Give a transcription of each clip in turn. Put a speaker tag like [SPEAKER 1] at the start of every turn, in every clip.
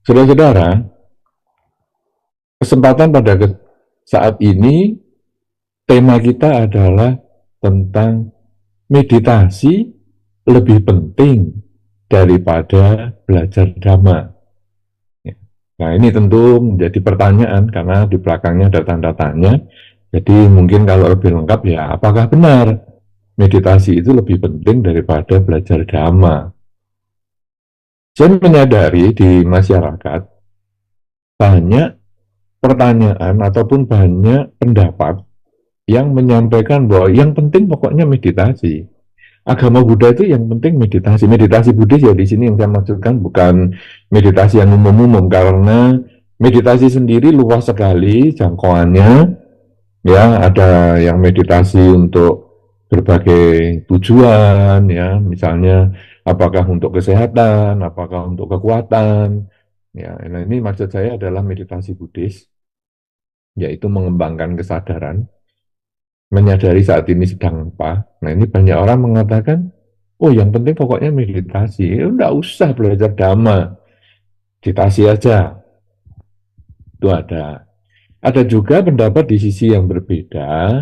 [SPEAKER 1] Saudara-saudara, kesempatan pada saat ini tema kita adalah tentang meditasi lebih penting daripada belajar dhamma. Nah, ini tentu menjadi pertanyaan karena di belakangnya ada tanda tanya. Jadi mungkin kalau lebih lengkap ya, apakah benar meditasi itu lebih penting daripada belajar dhamma? Saya menyadari di masyarakat banyak pertanyaan ataupun banyak pendapat yang menyampaikan bahwa yang penting pokoknya meditasi. Agama Buddha itu yang penting meditasi. Meditasi Buddhis ya di sini yang saya maksudkan bukan meditasi yang umum-umum karena meditasi sendiri luas sekali jangkauannya. Ya, ada yang meditasi untuk berbagai tujuan ya, misalnya apakah untuk kesehatan, apakah untuk kekuatan. Ya, nah ini maksud saya adalah meditasi Buddhis, yaitu mengembangkan kesadaran, menyadari saat ini sedang apa. Nah ini banyak orang mengatakan, oh yang penting pokoknya meditasi, enggak usah belajar dhamma, meditasi aja. Itu ada. Ada juga pendapat di sisi yang berbeda,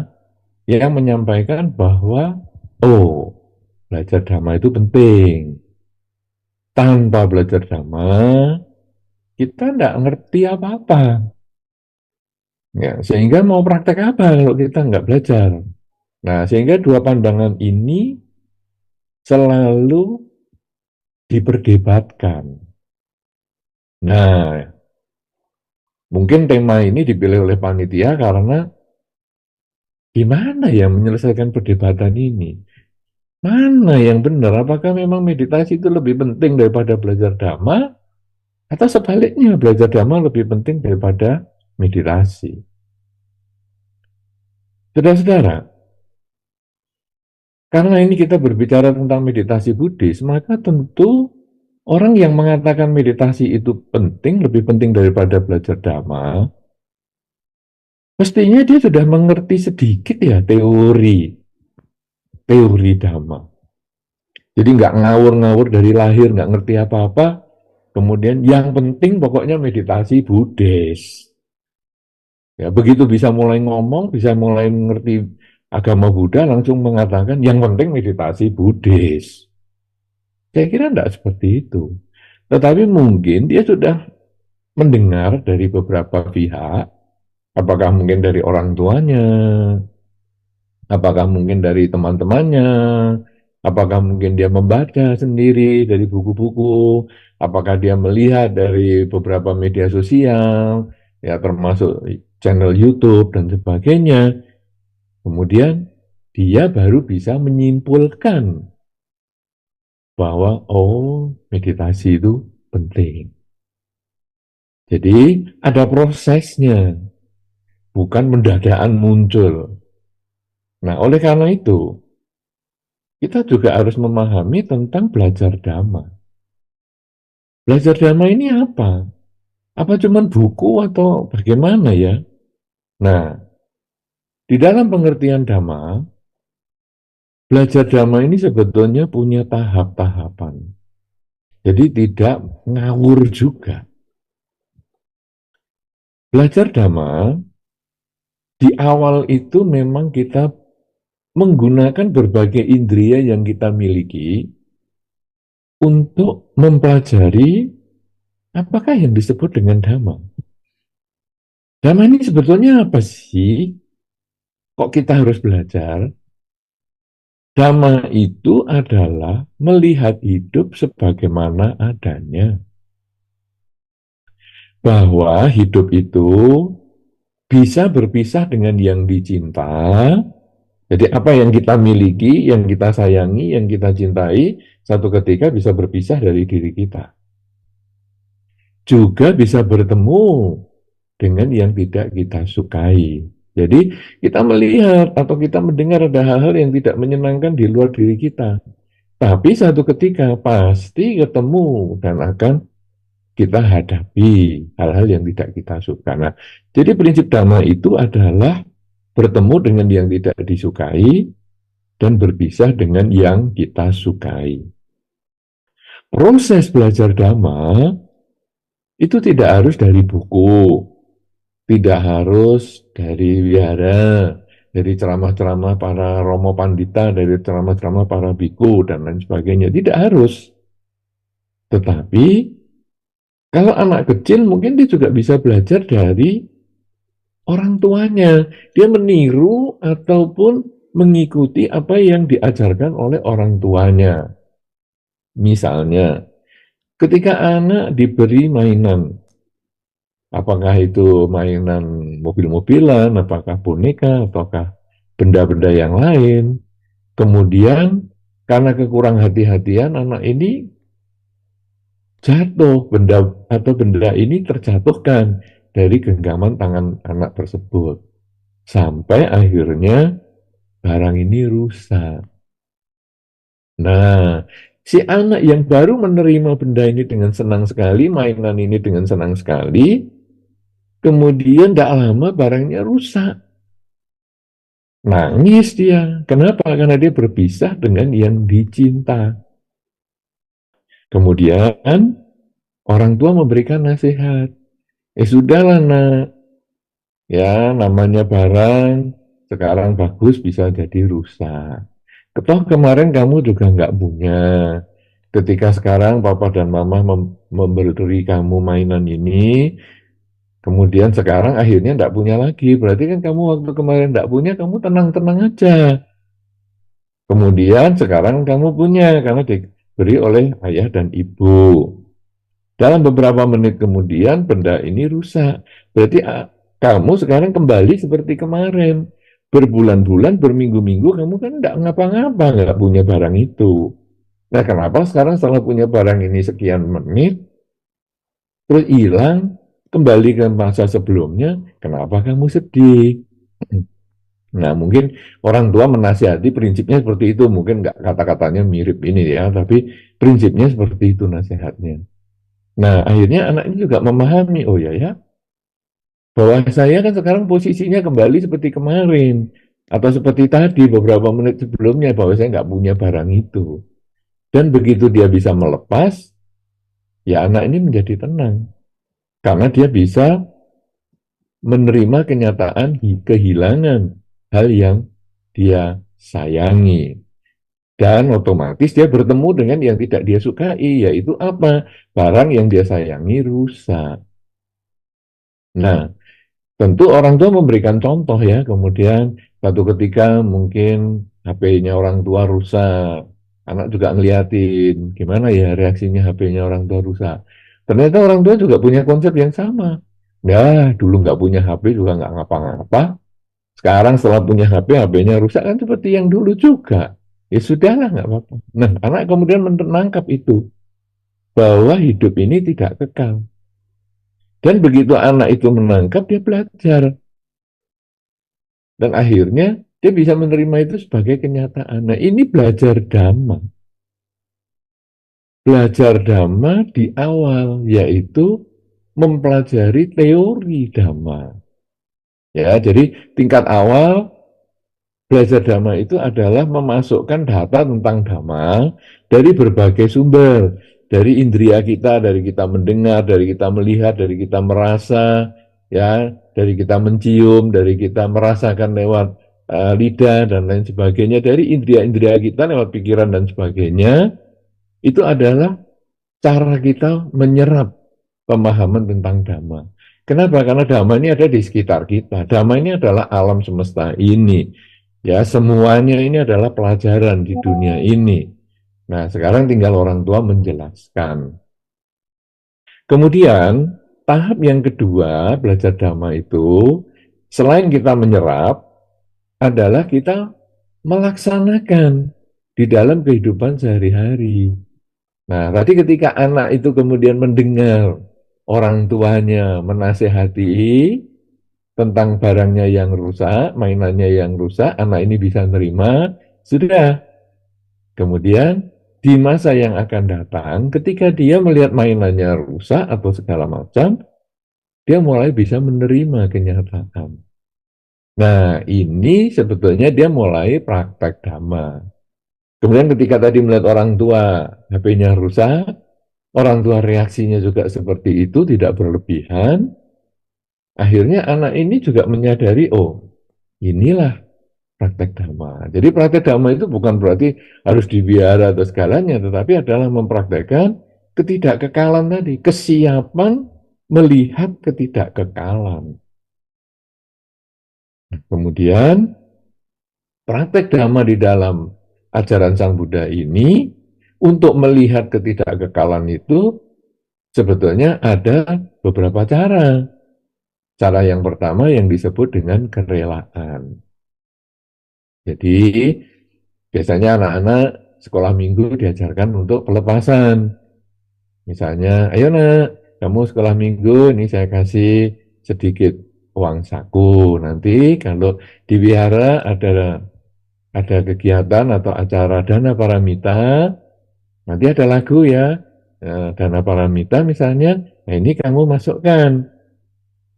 [SPEAKER 1] yang menyampaikan bahwa, oh belajar dhamma itu penting. Tanpa belajar dhamma, kita enggak ngerti apa-apa. Ya, sehingga mau praktek apa kalau kita nggak belajar? Nah, sehingga dua pandangan ini selalu diperdebatkan. Nah, mungkin tema ini dipilih oleh panitia karena gimana ya menyelesaikan perdebatan ini? Mana yang benar? Apakah memang meditasi itu lebih penting daripada belajar dhamma? Atau sebaliknya, belajar dhamma lebih penting daripada meditasi? Saudara-saudara, karena ini kita berbicara tentang meditasi Buddhis, maka tentu orang yang mengatakan meditasi itu penting, lebih penting daripada belajar dhamma, mestinya dia sudah mengerti sedikit ya teori dhamma. Jadi nggak ngawur-ngawur dari lahir, nggak ngerti apa-apa, kemudian yang penting pokoknya meditasi Buddhis. Ya, begitu bisa mulai ngomong, bisa mulai mengerti agama Buddha, langsung mengatakan yang penting meditasi Buddhis. Saya kira tidak seperti itu. Tetapi mungkin dia sudah mendengar dari beberapa pihak, apakah mungkin dari orang tuanya, apakah mungkin dari teman-temannya, apakah mungkin dia membaca sendiri dari buku-buku, apakah dia melihat dari beberapa media sosial, ya termasuk channel YouTube dan sebagainya. Kemudian dia baru bisa menyimpulkan bahwa oh meditasi itu penting. Jadi ada prosesnya, bukan mendadakan muncul. Nah, oleh karena itu, kita juga harus memahami tentang belajar dhamma. Belajar dhamma ini apa? Apa cuma buku atau bagaimana ya? Nah, di dalam pengertian dhamma, belajar dhamma ini sebetulnya punya tahap-tahapan. Jadi tidak ngawur juga. Belajar dhamma, di awal itu memang kita menggunakan berbagai indera yang kita miliki untuk mempelajari apakah yang disebut dengan dhamma. Dhamma ini sebetulnya apa sih? Kok kita harus belajar? Dhamma itu adalah melihat hidup sebagaimana adanya. Bahwa hidup itu bisa berpisah dengan yang dicinta. Jadi apa yang kita miliki, yang kita sayangi, yang kita cintai, satu ketika bisa berpisah dari diri kita. Juga bisa bertemu dengan yang tidak kita sukai. Jadi kita melihat atau kita mendengar ada hal-hal yang tidak menyenangkan di luar diri kita. Tapi satu ketika pasti ketemu dan akan kita hadapi hal-hal yang tidak kita suka. Nah, jadi prinsip dhamma itu adalah bertemu dengan yang tidak disukai dan berpisah dengan yang kita sukai. Proses belajar dhamma Itu tidak harus dari buku, tidak harus dari wihara, dari ceramah-ceramah para Romo Pandita, dari ceramah-ceramah para biku, dan lain sebagainya. Tidak harus. Tetapi, kalau anak kecil mungkin dia juga bisa belajar dari orang tuanya. Dia meniru ataupun mengikuti apa yang diajarkan oleh orang tuanya. Misalnya, ketika anak diberi mainan, apakah itu mainan mobil-mobilan, apakah boneka, ataukah benda-benda yang lain. Kemudian karena kekurang hati-hatian anak ini jatuh, benda ini terjatuhkan dari genggaman tangan anak tersebut. Sampai akhirnya barang ini rusak. Nah, si anak yang baru menerima benda ini dengan senang sekali, mainan ini dengan senang sekali, kemudian tidak lama barangnya rusak. Nangis dia. Kenapa? Karena dia berpisah dengan yang dicinta. Kemudian orang tua memberikan nasihat. Sudahlah nak, ya namanya barang sekarang bagus bisa jadi rusak. Ketoh kemarin kamu juga nggak punya. Ketika sekarang papa dan mama memberi kamu mainan ini, kemudian sekarang akhirnya nggak punya lagi. Berarti kan kamu waktu kemarin nggak punya, kamu tenang-tenang aja. Kemudian sekarang kamu punya karena diberi oleh ayah dan ibu. Dalam beberapa menit kemudian benda ini rusak. Berarti kamu sekarang kembali seperti kemarin. Berbulan-bulan, berminggu-minggu kamu kan nggak ngapa-ngapa, nggak punya barang itu. Nah, kenapa sekarang setelah punya barang ini sekian menit, terus hilang, kembali ke masa sebelumnya, kenapa kamu sedih? Nah, mungkin orang tua menasihati prinsipnya seperti itu. Mungkin nggak kata-katanya mirip ini ya, tapi prinsipnya seperti itu nasihatnya. Nah, akhirnya anak ini juga memahami, oh ya ya, bahwa saya kan sekarang posisinya kembali seperti kemarin. Atau seperti tadi beberapa menit sebelumnya, bahwa saya nggak punya barang itu. Dan begitu dia bisa melepas, ya anak ini menjadi tenang. Karena dia bisa menerima kenyataan kehilangan hal yang dia sayangi. Dan otomatis dia bertemu dengan yang tidak dia sukai, yaitu apa? Barang yang dia sayangi rusak. Nah, tentu orang tua memberikan contoh ya, kemudian satu ketika mungkin HP-nya orang tua rusak, anak juga ngeliatin, gimana ya reaksinya HP-nya orang tua rusak. Ternyata orang tua juga punya konsep yang sama. Ya, dulu nggak punya HP juga nggak ngapa-ngapa, sekarang setelah punya HP, HP-nya rusak kan seperti yang dulu juga. Ya sudahlah, nggak apa-apa. Nah, anak kemudian menangkap itu, bahwa hidup ini tidak kekal. Dan begitu anak itu menangkap, dia belajar. Dan akhirnya dia bisa menerima itu sebagai kenyataan. Nah, ini belajar dhamma. Belajar dhamma di awal, yaitu mempelajari teori dhamma. Ya, jadi tingkat awal belajar dhamma itu adalah memasukkan data tentang dhamma dari berbagai sumber, dari indria kita, dari kita mendengar, dari kita melihat, dari kita merasa, ya, dari kita mencium, dari kita merasakan lewat lidah dan lain sebagainya, dari indria-indria kita lewat pikiran dan sebagainya. Itu adalah cara kita menyerap pemahaman tentang dhamma. Kenapa? Karena dhamma ini ada di sekitar kita. Dhamma ini adalah alam semesta ini. Ya, semuanya ini adalah pelajaran di dunia ini. Nah, sekarang tinggal orang tua menjelaskan. Kemudian, tahap yang kedua belajar dhamma itu, selain kita menyerap, adalah kita melaksanakan di dalam kehidupan sehari-hari. Nah, tadi ketika anak itu kemudian mendengar orang tuanya menasehati tentang barangnya yang rusak, mainannya yang rusak, anak ini bisa nerima, sudah. Kemudian di masa yang akan datang, ketika dia melihat mainannya rusak atau segala macam, dia mulai bisa menerima kenyataan. Nah, ini sebetulnya dia mulai praktek dhamma. Kemudian ketika tadi melihat orang tua HP-nya rusak, orang tua reaksinya juga seperti itu, tidak berlebihan, akhirnya anak ini juga menyadari, oh inilah praktek dhamma. Jadi praktek dhamma itu bukan berarti harus dibiara atau segalanya, tetapi adalah mempraktekkan ketidakkekalan tadi, kesiapan melihat ketidakkekalan. Kemudian praktek dhamma di dalam ajaran Sang Buddha ini untuk melihat ketidakkekalan itu sebetulnya ada beberapa cara. Cara yang pertama yang disebut dengan kerelaan. Jadi biasanya anak-anak sekolah minggu diajarkan untuk pelepasan. Misalnya, ayo nak, kamu sekolah minggu, ini saya kasih sedikit uang saku. Nanti kalau di wihara ada kegiatan atau acara dana paramita, nanti ada lagu ya, dana paramita misalnya, nah ini kamu masukkan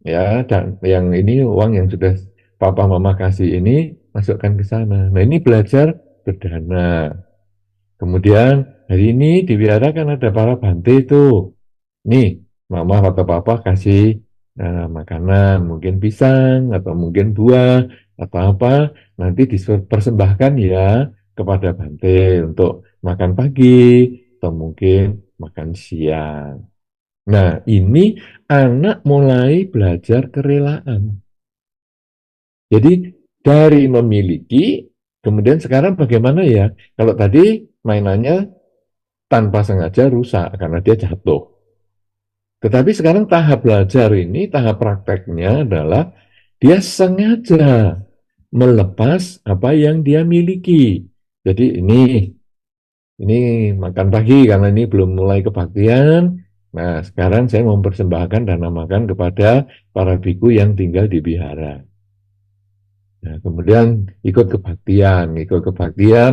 [SPEAKER 1] ya, dan yang ini uang yang sudah papa mama kasih ini masukkan ke sana. Nah ini belajar berdana. Kemudian hari ini di wihara kan ada para bante itu. Nih, mama atau papa kasih makanan, mungkin pisang atau mungkin buah atau apa, nanti dipersembahkan ya kepada bante untuk makan pagi atau mungkin makan siang. Nah, ini anak mulai belajar kerelaan. Jadi dari memiliki, kemudian sekarang bagaimana ya? Kalau tadi mainannya tanpa sengaja rusak karena dia jatuh. Tetapi sekarang tahap belajar ini, tahap prakteknya adalah dia sengaja melepas apa yang dia miliki. Jadi ini makan pagi karena ini belum mulai kebaktian. Nah, sekarang saya mempersembahkan dana makan kepada para biku yang tinggal di bihara. Nah, kemudian ikut kebaktian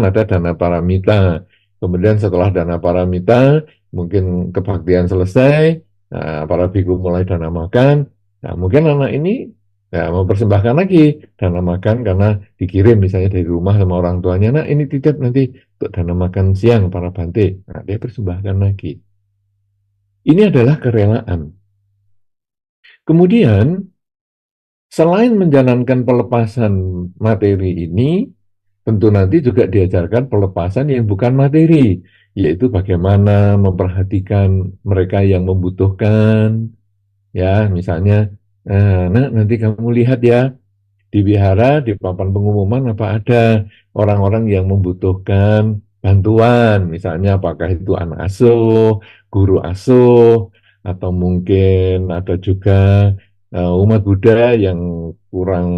[SPEAKER 1] ada dana paramita. Kemudian setelah dana paramita, mungkin kebaktian selesai, nah, para biku mulai dana makan. Nah, mungkin anak ini ya, mau persembahkan lagi dana makan karena dikirim misalnya dari rumah sama orang tuanya. Nah, ini titip nanti untuk dana makan siang para bante. Nah, dia persembahkan lagi. Ini adalah kerelaan. Kemudian, selain menjalankan pelepasan materi ini, tentu nanti juga diajarkan pelepasan yang bukan materi, yaitu bagaimana memperhatikan mereka yang membutuhkan, ya misalnya, nah nanti kamu lihat ya, di wihara, di papan pengumuman apa ada orang-orang yang membutuhkan bantuan, misalnya apakah itu anak asuh, guru asuh, atau mungkin ada juga umat Buddha yang kurang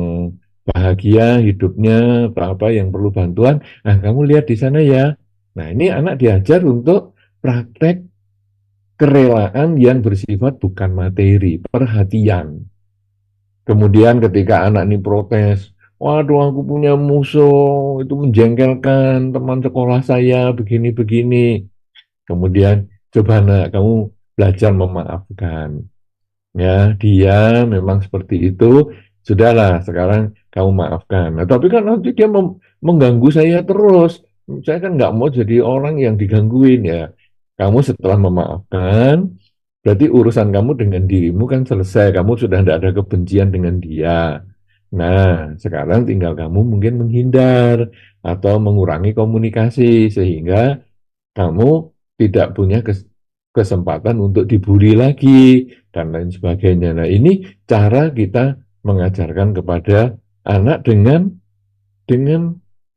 [SPEAKER 1] bahagia hidupnya atau apa yang perlu bantuan. Nah, kamu lihat di sana ya. Nah, ini anak diajar untuk praktek kerelaan yang bersifat bukan materi, perhatian. Kemudian ketika anak ini protes, waduh aku punya musuh, itu menjengkelkan teman sekolah saya, begini-begini. Kemudian coba nak, kamu belajar memaafkan. Ya, dia memang seperti itu, sudahlah sekarang kamu maafkan. Nah, tapi kan nanti dia mengganggu saya terus. Saya kan nggak mau jadi orang yang digangguin ya. Kamu setelah memaafkan, berarti urusan kamu dengan dirimu kan selesai. Kamu sudah tidak ada kebencian dengan dia. Nah, sekarang tinggal kamu mungkin menghindar atau mengurangi komunikasi sehingga kamu tidak punya kesempatan untuk dibully lagi dan lain sebagainya. Nah, ini cara kita mengajarkan kepada anak dengan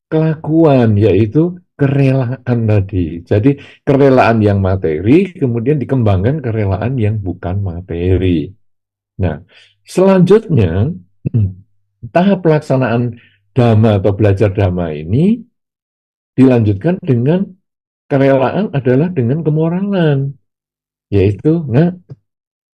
[SPEAKER 1] kelakuan, yaitu kerelaan tadi. Jadi kerelaan yang materi kemudian dikembangkan kerelaan yang bukan materi. Nah, selanjutnya tahap pelaksanaan dhamma atau belajar dhamma ini dilanjutkan dengan kerelaan adalah dengan kemoralan, yaitu nah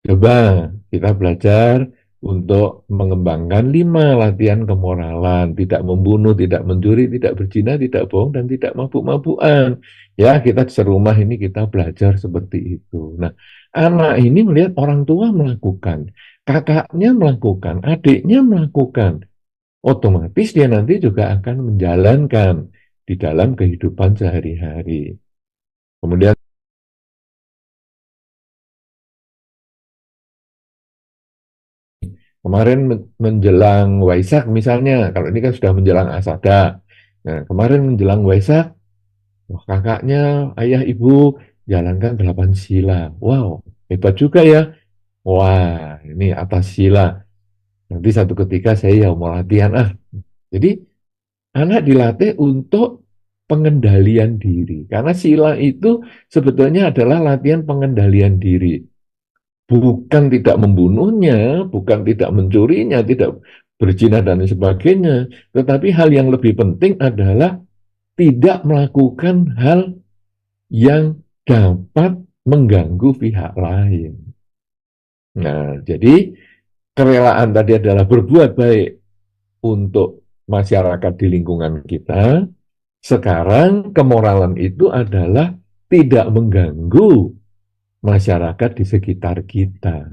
[SPEAKER 1] coba kita belajar untuk mengembangkan 5 latihan kemoralan, tidak membunuh, tidak mencuri, tidak berzina, tidak bohong, dan tidak mabuk-mabukan. Ya, kita serumah ini kita belajar seperti itu. Nah, anak ini melihat orang tua melakukan, kakaknya melakukan, adiknya melakukan, otomatis dia nanti juga akan menjalankan di dalam kehidupan sehari-hari. Kemudian Kemarin menjelang Waisak misalnya, kalau ini kan sudah menjelang Asada. Nah, kemarin menjelang Waisak, wah, kakaknya, ayah, ibu jalankan 8 sila. Wow, hebat juga ya. Wah, ini atas sila. Nanti satu ketika saya ya mau latihan. Jadi anak dilatih untuk pengendalian diri. Karena sila itu sebetulnya adalah latihan pengendalian diri. Bukan tidak membunuhnya, bukan tidak mencurinya, tidak berzina dan lain sebagainya. Tetapi hal yang lebih penting adalah tidak melakukan hal yang dapat mengganggu pihak lain. Nah, jadi kerelaan tadi adalah berbuat baik untuk masyarakat di lingkungan kita. Sekarang kemoralan itu adalah tidak mengganggu masyarakat di sekitar kita.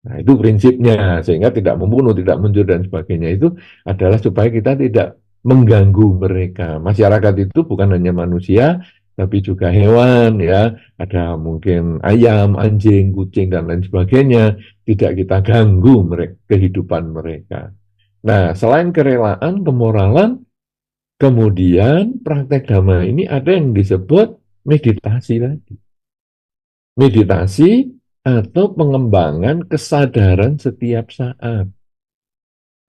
[SPEAKER 1] Nah, itu prinsipnya, sehingga tidak membunuh, tidak mencuri dan sebagainya itu adalah supaya kita tidak mengganggu mereka. Masyarakat itu bukan hanya manusia, tapi juga hewan, ya. Ada mungkin ayam, anjing, kucing, dan lain sebagainya. Tidak kita ganggu mereka, kehidupan mereka. Nah, selain kerelaan, kemoralan, kemudian praktek dhamma ini ada yang disebut meditasi lagi. Meditasi atau pengembangan kesadaran setiap saat.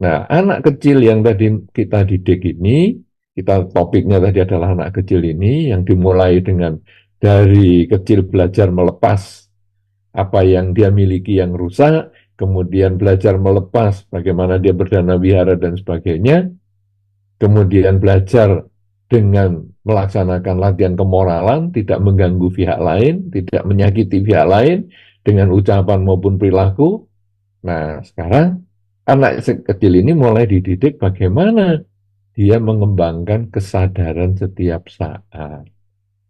[SPEAKER 1] Nah, anak kecil yang tadi kita didik ini, kita topiknya tadi adalah anak kecil ini yang dimulai dengan dari kecil belajar melepas apa yang dia miliki yang rusak, kemudian belajar melepas bagaimana dia berdana wihara dan sebagainya, kemudian belajar dengan melaksanakan latihan kemoralan, tidak mengganggu pihak lain, tidak menyakiti pihak lain dengan ucapan maupun perilaku. Nah, sekarang anak kecil ini mulai dididik bagaimana dia mengembangkan kesadaran setiap saat.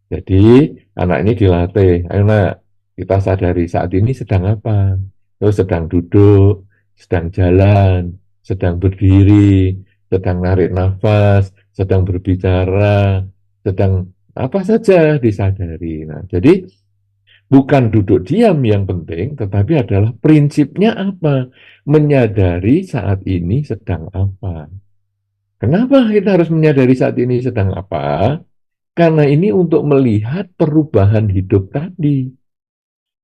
[SPEAKER 1] Jadi, anak ini dilatih, ayo nak, kita sadari saat ini sedang apa? Terus sedang duduk, sedang jalan, sedang berdiri, sedang narik nafas, sedang berbicara, sedang apa saja disadari. Nah, jadi bukan duduk diam yang penting, tetapi adalah prinsipnya apa? Menyadari saat ini sedang apa. Kenapa kita harus menyadari saat ini sedang apa? Karena ini untuk melihat perubahan hidup tadi.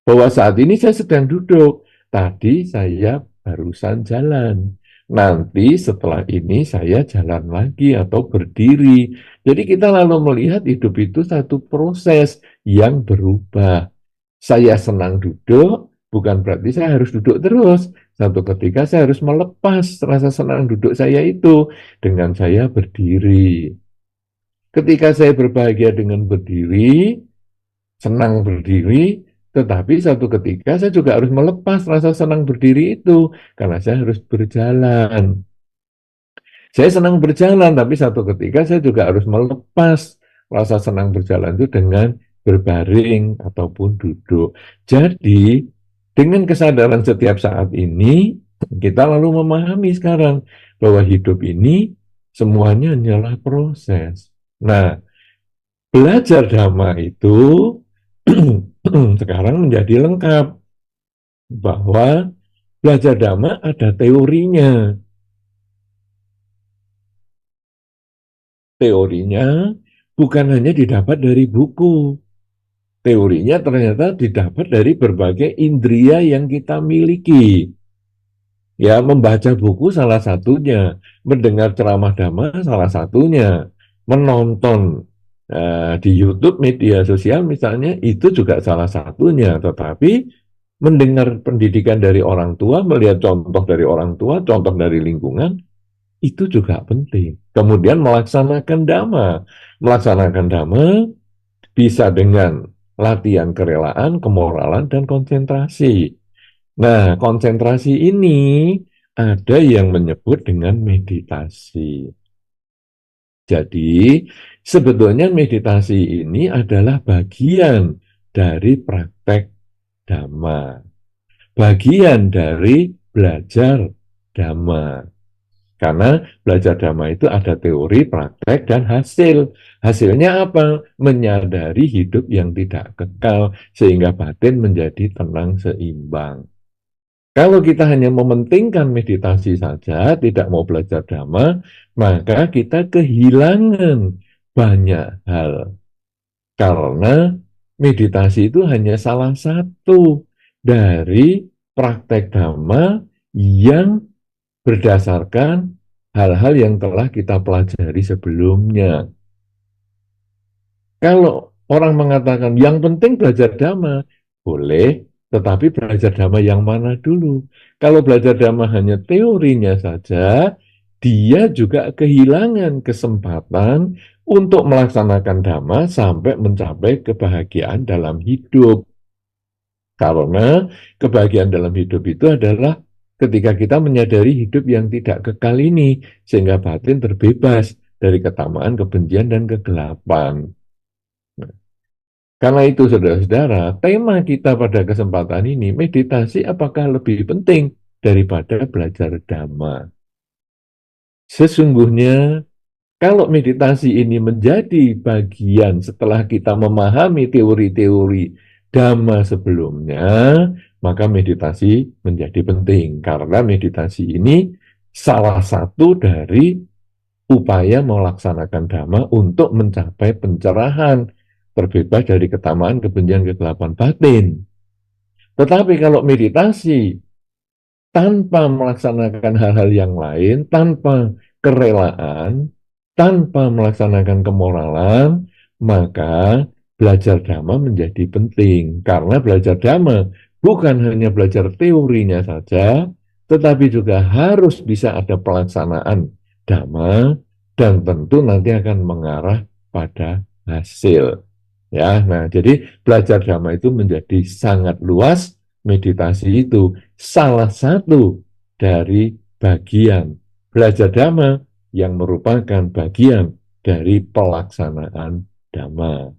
[SPEAKER 1] Bahwa saat ini saya sedang duduk, tadi saya barusan jalan. Nanti setelah ini saya jalan lagi atau berdiri. Jadi kita lalu melihat hidup itu satu proses yang berubah. Saya senang duduk, bukan berarti saya harus duduk terus. Satu ketika saya harus melepas rasa senang duduk saya itu dengan saya berdiri. Ketika saya berbahagia dengan berdiri, senang berdiri, tetapi satu ketika saya juga harus melepas rasa senang berdiri itu karena saya harus berjalan. Saya senang berjalan, tapi satu ketika saya juga harus melepas rasa senang berjalan itu dengan berbaring ataupun duduk. Jadi, dengan kesadaran setiap saat ini, kita lalu memahami sekarang bahwa hidup ini semuanya hanyalah proses. Nah, belajar dhamma itu sekarang menjadi lengkap bahwa belajar dhamma ada teorinya. Teorinya bukan hanya didapat dari buku. Teorinya ternyata didapat dari berbagai indria yang kita miliki. Ya, membaca buku salah satunya, mendengar ceramah dhamma salah satunya, menonton di YouTube media sosial misalnya itu juga salah satunya. Tetapi mendengar pendidikan dari orang tua, melihat contoh dari orang tua, contoh dari lingkungan, itu juga penting. Kemudian melaksanakan dhamma. Melaksanakan dhamma bisa dengan latihan kerelaan, kemoralan, dan konsentrasi. Nah, konsentrasi ini ada yang menyebut dengan meditasi. Jadi, sebetulnya meditasi ini adalah bagian dari praktek dhamma. Bagian dari belajar dhamma. Karena belajar dhamma itu ada teori, praktek, dan hasil. Hasilnya apa? Menyadari hidup yang tidak kekal, sehingga batin menjadi tenang seimbang. Kalau kita hanya mementingkan meditasi saja, tidak mau belajar dhamma, maka kita kehilangan banyak hal. Karena meditasi itu hanya salah satu dari praktek dhamma yang berdasarkan hal-hal yang telah kita pelajari sebelumnya. Kalau orang mengatakan yang penting belajar dhamma, boleh, tetapi belajar dhamma yang mana dulu? Kalau belajar dhamma hanya teorinya saja, dia juga kehilangan kesempatan untuk melaksanakan dhamma sampai mencapai kebahagiaan dalam hidup. Karena kebahagiaan dalam hidup itu adalah ketika kita menyadari hidup yang tidak kekal ini, sehingga batin terbebas dari ketamaan, kebencian, dan kegelapan. Karena itu, saudara-saudara, tema kita pada kesempatan ini, meditasi apakah lebih penting daripada belajar dhamma? Sesungguhnya, kalau meditasi ini menjadi bagian setelah kita memahami teori-teori dhamma sebelumnya, maka meditasi menjadi penting. Karena meditasi ini salah satu dari upaya melaksanakan dhamma untuk mencapai pencerahan, terbebas dari ketamaan, kebencian, kegelapan batin. Tetapi kalau meditasi tanpa melaksanakan hal-hal yang lain, tanpa kerelaan, tanpa melaksanakan kemoralan, maka belajar dhamma menjadi penting. Karena belajar dhamma bukan hanya belajar teorinya saja, tetapi juga harus bisa ada pelaksanaan dhamma, dan tentu nanti akan mengarah pada hasil. Ya, nah jadi belajar dhamma itu menjadi sangat luas, meditasi itu salah satu dari bagian belajar dhamma yang merupakan bagian dari pelaksanaan dhamma.